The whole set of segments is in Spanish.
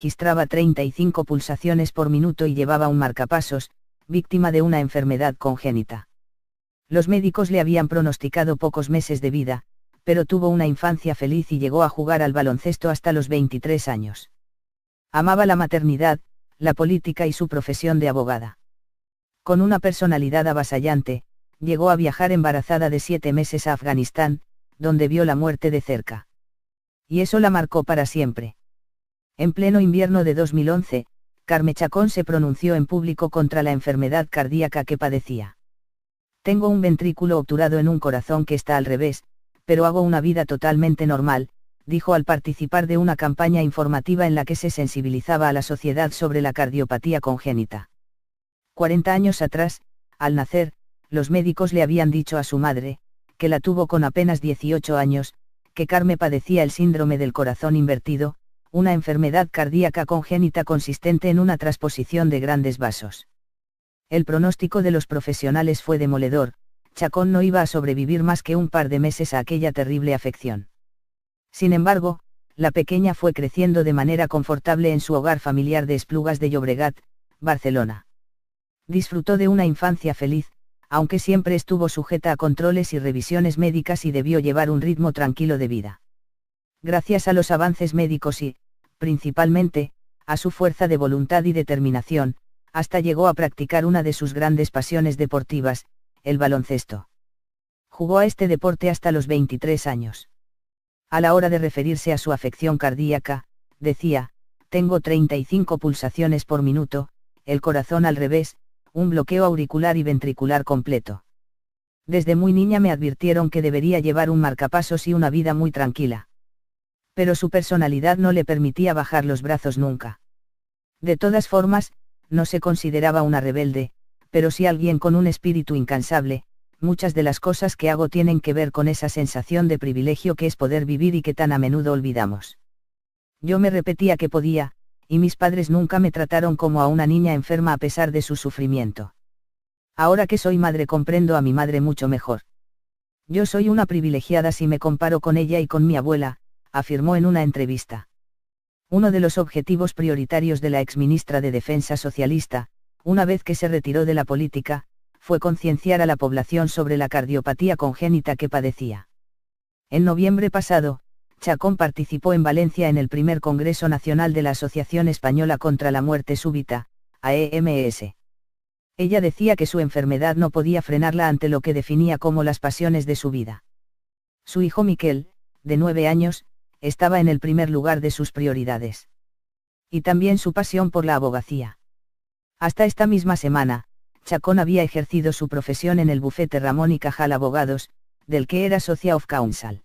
registraba 35 pulsaciones por minuto y llevaba un marcapasos, víctima de una enfermedad congénita. Los médicos le habían pronosticado pocos meses de vida, pero tuvo una infancia feliz y llegó a jugar al baloncesto hasta los 23 años. Amaba la maternidad, la política y su profesión de abogada. Con una personalidad avasallante, llegó a viajar embarazada de 7 meses a Afganistán, donde vio la muerte de cerca. Y eso la marcó para siempre. En pleno invierno de 2011, Carme Chacón se pronunció en público contra la enfermedad cardíaca que padecía. Tengo un ventrículo obturado en un corazón que está al revés, pero hago una vida totalmente normal, dijo al participar de una campaña informativa en la que se sensibilizaba a la sociedad sobre la cardiopatía congénita. 40 años atrás, al nacer, los médicos le habían dicho a su madre, que la tuvo con apenas 18 años, que Carme padecía el síndrome del corazón invertido, una enfermedad cardíaca congénita consistente en una transposición de grandes vasos. El pronóstico de los profesionales fue demoledor. Chacón no iba a sobrevivir más que un par de meses a aquella terrible afección. Sin embargo, la pequeña fue creciendo de manera confortable en su hogar familiar de Esplugas de Llobregat, Barcelona. Disfrutó de una infancia feliz, aunque siempre estuvo sujeta a controles y revisiones médicas y debió llevar un ritmo tranquilo de vida. Gracias a los avances médicos y, principalmente, a su fuerza de voluntad y determinación, hasta llegó a practicar una de sus grandes pasiones deportivas, el baloncesto. Jugó a este deporte hasta los 23 años. A la hora de referirse a su afección cardíaca, decía, tengo 35 pulsaciones por minuto, el corazón al revés, un bloqueo auricular y ventricular completo. Desde muy niña me advirtieron que debería llevar un marcapasos y una vida muy tranquila. Pero su personalidad no le permitía bajar los brazos nunca. De todas formas, no se consideraba una rebelde, pero sí alguien con un espíritu incansable. Muchas de las cosas que hago tienen que ver con esa sensación de privilegio que es poder vivir y que tan a menudo olvidamos. Yo me repetía que podía, y mis padres nunca me trataron como a una niña enferma a pesar de su sufrimiento. Ahora que soy madre comprendo a mi madre mucho mejor. Yo soy una privilegiada si me comparo con ella y con mi abuela, afirmó en una entrevista. Uno de los objetivos prioritarios de la exministra de Defensa socialista, una vez que se retiró de la política, fue concienciar a la población sobre la cardiopatía congénita que padecía. En noviembre pasado, Chacón participó en Valencia en el primer Congreso Nacional de la Asociación Española contra la Muerte Súbita, AEMS. Ella decía que su enfermedad no podía frenarla ante lo que definía como las pasiones de su vida. Su hijo Miquel, de 9 años, estaba en el primer lugar de sus prioridades. Y también su pasión por la abogacía. Hasta esta misma semana, Chacón había ejercido su profesión en el bufete Ramón y Cajal Abogados, del que era socia of counsel.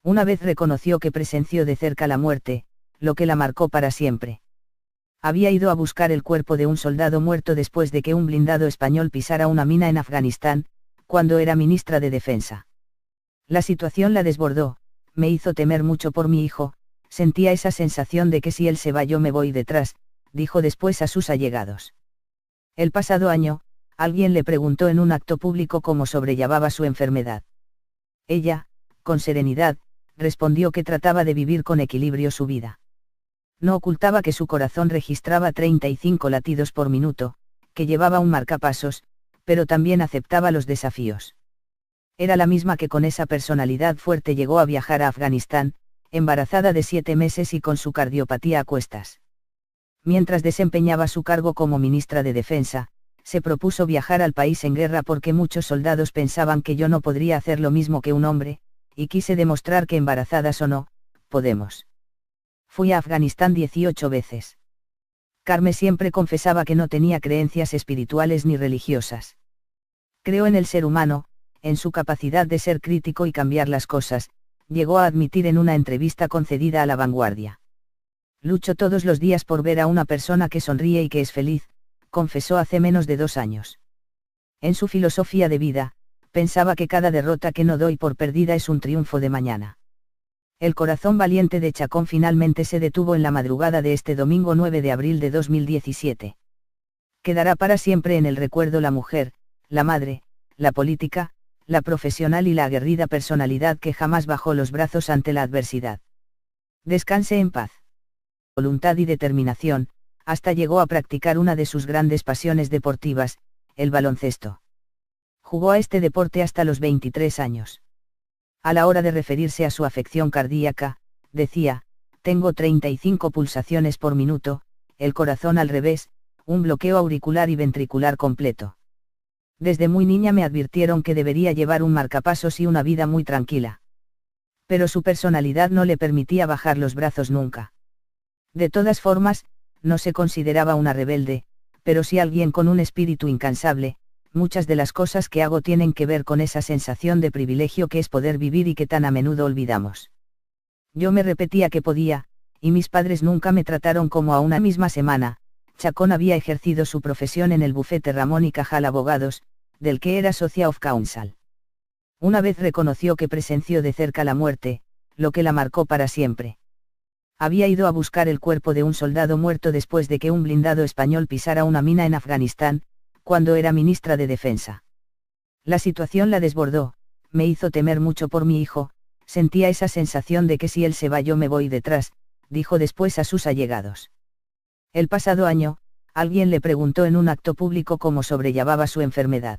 Una vez reconoció que presenció de cerca la muerte, lo que la marcó para siempre. Había ido a buscar el cuerpo de un soldado muerto después de que un blindado español pisara una mina en Afganistán, cuando era ministra de Defensa. La situación la desbordó. Me hizo temer mucho por mi hijo, sentía esa sensación de que si él se va yo me voy detrás, dijo después a sus allegados. El pasado año, alguien le preguntó en un acto público cómo sobrellevaba su enfermedad. Ella, con serenidad, respondió que trataba de vivir con equilibrio su vida. No ocultaba que su corazón registraba 35 latidos por minuto, que llevaba un marcapasos, pero también aceptaba los desafíos. Era la misma que con esa personalidad fuerte llegó a viajar a Afganistán, embarazada de 7 meses y con su cardiopatía a cuestas. Mientras desempeñaba su cargo como ministra de Defensa, se propuso viajar al país en guerra porque muchos soldados pensaban que yo no podría hacer lo mismo que un hombre, y quise demostrar que embarazadas o no, podemos. Fui a Afganistán 18 veces. Carme siempre confesaba que no tenía creencias espirituales ni religiosas. Creo en el ser humano, en su capacidad de ser crítico y cambiar las cosas, llegó a admitir en una entrevista concedida a La Vanguardia. Lucho todos los días por ver a una persona que sonríe y que es feliz, confesó hace menos de 2 años. En su filosofía de vida, pensaba que cada derrota que no doy por perdida es un triunfo de mañana. El corazón valiente de Chacón finalmente se detuvo en la madrugada de este domingo 9 de abril de 2017. Quedará para siempre en el recuerdo la mujer, la madre, la política, la profesional y la aguerrida personalidad que jamás bajó los brazos ante la adversidad. Descanse en paz. voluntad y determinación, hasta llegó a practicar una de sus grandes pasiones deportivas, el baloncesto. Jugó a este deporte hasta los 23 años. A la hora de referirse a su afección cardíaca, decía: tengo 35 pulsaciones por minuto, el corazón al revés, un bloqueo auricular y ventricular completo. Desde muy niña me advirtieron que debería llevar un marcapasos y una vida muy tranquila. Pero su personalidad no le permitía bajar los brazos nunca. De todas formas, no se consideraba una rebelde, pero sí alguien con un espíritu incansable. Muchas de las cosas que hago tienen que ver con esa sensación de privilegio que es poder vivir y que tan a menudo olvidamos. Yo me repetía que podía, y mis padres nunca me trataron como a una misma semana. Chacón había ejercido su profesión en el bufete Ramón y Cajal Abogados, del que era socia of counsel. Una vez reconoció que presenció de cerca la muerte, lo que la marcó para siempre. Había ido a buscar el cuerpo de un soldado muerto después de que un blindado español pisara una mina en Afganistán, cuando era ministra de Defensa. La situación la desbordó, me hizo temer mucho por mi hijo, sentía esa sensación de que si él se va yo me voy detrás, dijo después a sus allegados. El pasado año, alguien le preguntó en un acto público cómo sobrellevaba su enfermedad.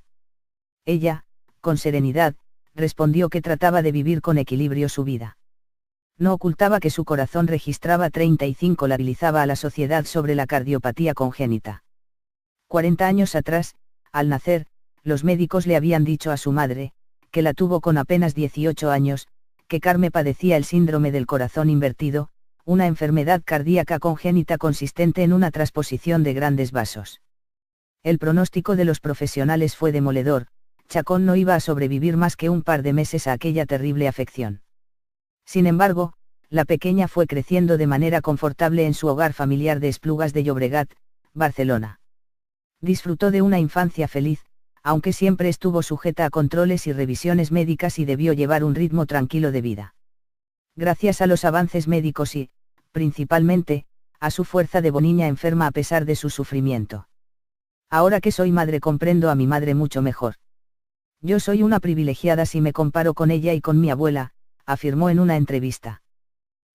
Ella, con serenidad, respondió que trataba de vivir con equilibrio su vida. No ocultaba que su corazón registraba 35, la habilizaba a la sociedad sobre la cardiopatía congénita. 40 años atrás, al nacer, los médicos le habían dicho a su madre, que la tuvo con apenas 18 años, que Carme padecía el síndrome del corazón invertido, una enfermedad cardíaca congénita consistente en una transposición de grandes vasos. El pronóstico de los profesionales fue demoledor. Chacón no iba a sobrevivir más que un par de meses a aquella terrible afección. Sin embargo, la pequeña fue creciendo de manera confortable en su hogar familiar de Esplugas de Llobregat, Barcelona. Disfrutó de una infancia feliz, aunque siempre estuvo sujeta a controles y revisiones médicas y debió llevar un ritmo tranquilo de vida. Gracias a los avances médicos y, principalmente, a su fuerza de niña enferma a pesar de su sufrimiento. Ahora que soy madre comprendo a mi madre mucho mejor. Yo soy una privilegiada si me comparo con ella y con mi abuela, afirmó en una entrevista.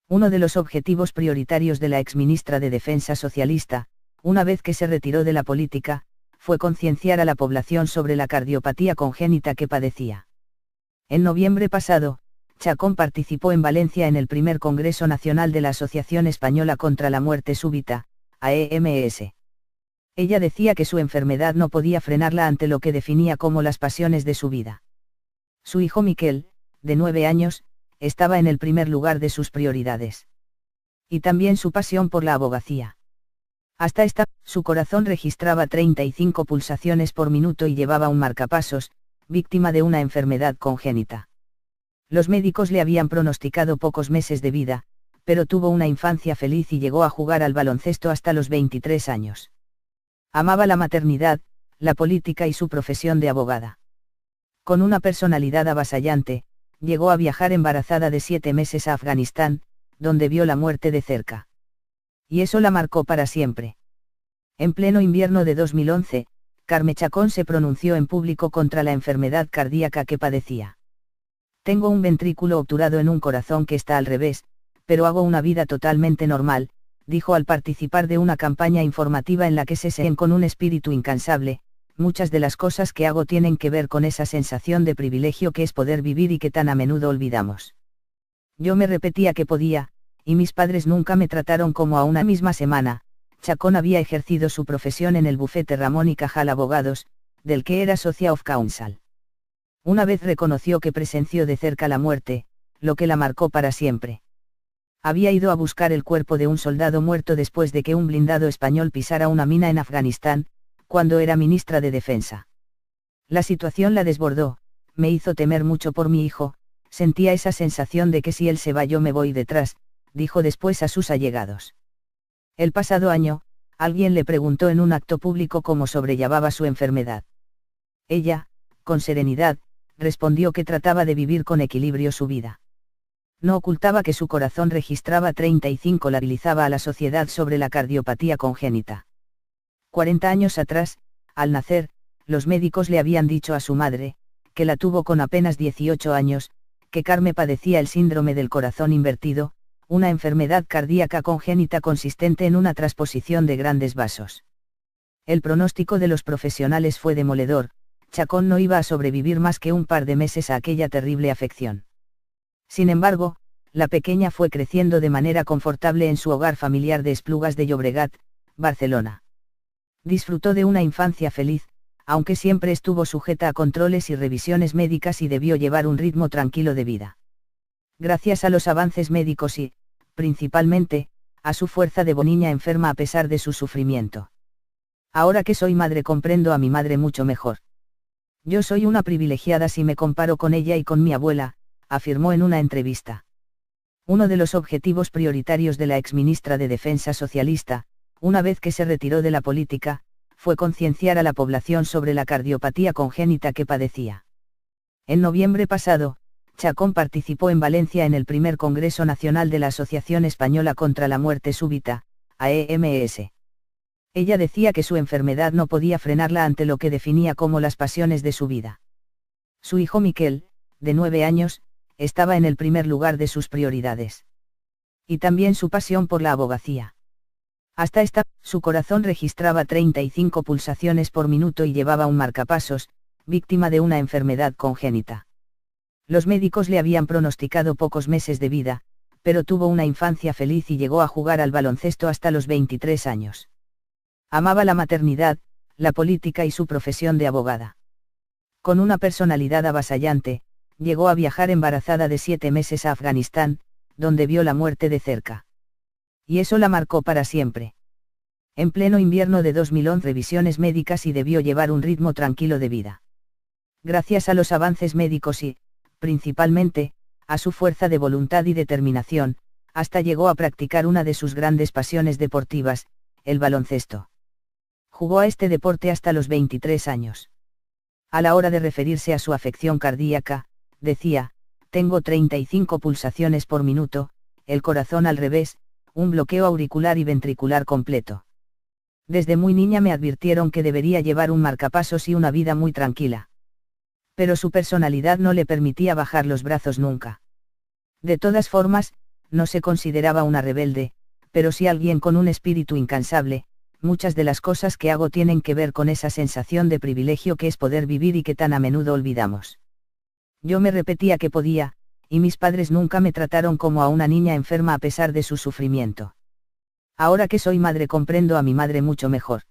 Uno de los objetivos prioritarios de la exministra de Defensa socialista, una vez que se retiró de la política, fue concienciar a la población sobre la cardiopatía congénita que padecía. En noviembre pasado, Chacón participó en Valencia en el primer Congreso Nacional de la Asociación Española contra la Muerte Súbita, AEMS. Ella decía que su enfermedad no podía frenarla ante lo que definía como las pasiones de su vida. Su hijo Miquel, de 9 años, estaba en el primer lugar de sus prioridades. Y también su pasión por la abogacía. Hasta su corazón registraba 35 pulsaciones por minuto y llevaba un marcapasos, víctima de una enfermedad congénita. Los médicos le habían pronosticado pocos meses de vida, pero tuvo una infancia feliz y llegó a jugar al baloncesto hasta los 23 años. Amaba la maternidad, la política y su profesión de abogada. Con una personalidad avasallante, llegó a viajar embarazada de 7 meses a Afganistán, donde vio la muerte de cerca. Y eso la marcó para siempre. En pleno invierno de 2011, Carme Chacón se pronunció en público contra la enfermedad cardíaca que padecía. Tengo un ventrículo obturado en un corazón que está al revés, pero hago una vida totalmente normal, dijo al participar de una campaña informativa en la que se siguen con un espíritu incansable. Muchas de las cosas que hago tienen que ver con esa sensación de privilegio que es poder vivir y que tan a menudo olvidamos. Yo me repetía que podía, y mis padres nunca me trataron como a una misma semana. Chacón había ejercido su profesión en el bufete Ramón y Cajal Abogados, del que era socia of counsel. Una vez reconoció que presenció de cerca la muerte, lo que la marcó para siempre. Había ido a buscar el cuerpo de un soldado muerto después de que un blindado español pisara una mina en Afganistán, cuando era ministra de Defensa. La situación la desbordó, me hizo temer mucho por mi hijo, sentía esa sensación de que si él se va yo me voy detrás, dijo después a sus allegados. El pasado año, alguien le preguntó en un acto público cómo sobrellevaba su enfermedad. Ella, con serenidad, respondió que trataba de vivir con equilibrio su vida. No ocultaba que su corazón registraba 35, la habilizaba a la sociedad sobre la cardiopatía congénita. 40 años atrás, al nacer, los médicos le habían dicho a su madre, que la tuvo con apenas 18 años, que Carme padecía el síndrome del corazón invertido, una enfermedad cardíaca congénita consistente en una transposición de grandes vasos. El pronóstico de los profesionales fue demoledor. Chacón no iba a sobrevivir más que un par de meses a aquella terrible afección. Sin embargo, la pequeña fue creciendo de manera confortable en su hogar familiar de Esplugas de Llobregat, Barcelona. Disfrutó de una infancia feliz, aunque siempre estuvo sujeta a controles y revisiones médicas y debió llevar un ritmo tranquilo de vida. Gracias a los avances médicos y, principalmente, a su fuerza de niña enferma a pesar de su sufrimiento. Ahora que soy madre comprendo a mi madre mucho mejor. Yo soy una privilegiada si me comparo con ella y con mi abuela, afirmó en una entrevista. Uno de los objetivos prioritarios de la exministra de Defensa socialista, una vez que se retiró de la política, fue concienciar a la población sobre la cardiopatía congénita que padecía. En noviembre pasado, Chacón participó en Valencia en el primer Congreso Nacional de la Asociación Española contra la Muerte Súbita, AEMS. Ella decía que su enfermedad no podía frenarla ante lo que definía como las pasiones de su vida. Su hijo Miquel, de 9 años, estaba en el primer lugar de sus prioridades. Y también su pasión por la abogacía. Hasta su corazón registraba 35 pulsaciones por minuto y llevaba un marcapasos, víctima de una enfermedad congénita. Los médicos le habían pronosticado pocos meses de vida, pero tuvo una infancia feliz y llegó a jugar al baloncesto hasta los 23 años. Amaba la maternidad, la política y su profesión de abogada. Con una personalidad avasallante, llegó a viajar embarazada de 7 meses a Afganistán, donde vio la muerte de cerca. Y eso la marcó para siempre. En pleno invierno de 2011 revisiones médicas y debió llevar un ritmo tranquilo de vida. Gracias a los avances médicos y, principalmente, a su fuerza de voluntad y determinación, hasta llegó a practicar una de sus grandes pasiones deportivas, el baloncesto. Jugó a este deporte hasta los 23 años. A la hora de referirse a su afección cardíaca, decía, tengo 35 pulsaciones por minuto, el corazón al revés, un bloqueo auricular y ventricular completo. Desde muy niña me advirtieron que debería llevar un marcapasos y una vida muy tranquila. Pero su personalidad no le permitía bajar los brazos nunca. De todas formas, no se consideraba una rebelde, pero sí alguien con un espíritu incansable. Muchas de las cosas que hago tienen que ver con esa sensación de privilegio que es poder vivir y que tan a menudo olvidamos. Yo me repetía que podía, y mis padres nunca me trataron como a una niña enferma a pesar de su sufrimiento. Ahora que soy madre comprendo a mi madre mucho mejor.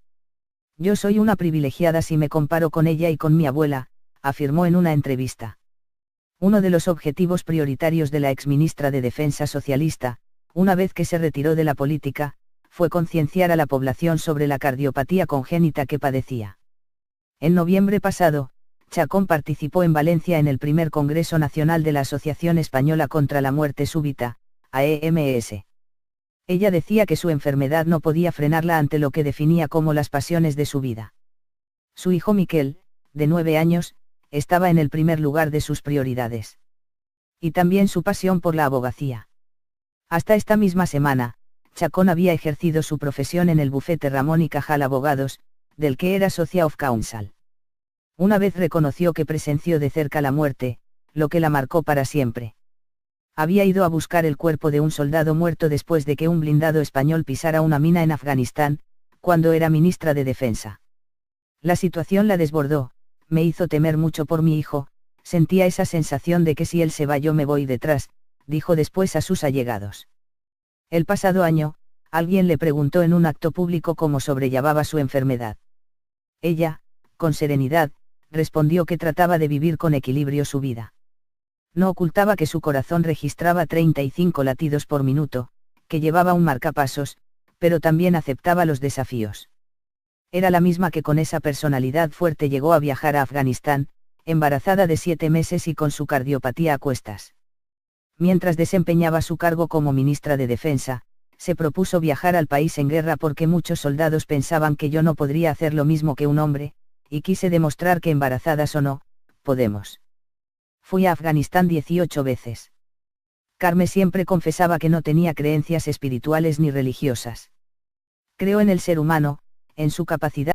Yo soy una privilegiada si me comparo con ella y con mi abuela, afirmó en una entrevista. Uno de los objetivos prioritarios de la exministra de Defensa socialista, una vez que se retiró de la política, fue concienciar a la población sobre la cardiopatía congénita que padecía. En noviembre pasado, Chacón participó en Valencia en el primer Congreso Nacional de la Asociación Española contra la Muerte Súbita, AEMS. Ella decía que su enfermedad no podía frenarla ante lo que definía como las pasiones de su vida. Su hijo Miquel, de 9 años, estaba en el primer lugar de sus prioridades. Y también su pasión por la abogacía. Hasta esta misma semana, Chacón había ejercido su profesión en el bufete Ramón y Cajal Abogados, del que era socia of counsel. Una vez reconoció que presenció de cerca la muerte, lo que la marcó para siempre. Había ido a buscar el cuerpo de un soldado muerto después de que un blindado español pisara una mina en Afganistán, cuando era ministra de Defensa. La situación la desbordó, me hizo temer mucho por mi hijo, sentía esa sensación de que si él se va yo me voy detrás, dijo después a sus allegados. El pasado año, alguien le preguntó en un acto público cómo sobrellevaba su enfermedad. Ella, con serenidad, respondió que trataba de vivir con equilibrio su vida. No ocultaba que su corazón registraba 35 latidos por minuto, que llevaba un marcapasos, pero también aceptaba los desafíos. Era la misma que con esa personalidad fuerte llegó a viajar a Afganistán, embarazada de 7 meses y con su cardiopatía a cuestas. Mientras desempeñaba su cargo como ministra de Defensa, se propuso viajar al país en guerra porque muchos soldados pensaban que yo no podría hacer lo mismo que un hombre, y quise demostrar que embarazadas o no, podemos. Fui a Afganistán 18 veces. Carme siempre confesaba que no tenía creencias espirituales ni religiosas. Creo en el ser humano, en su capacidad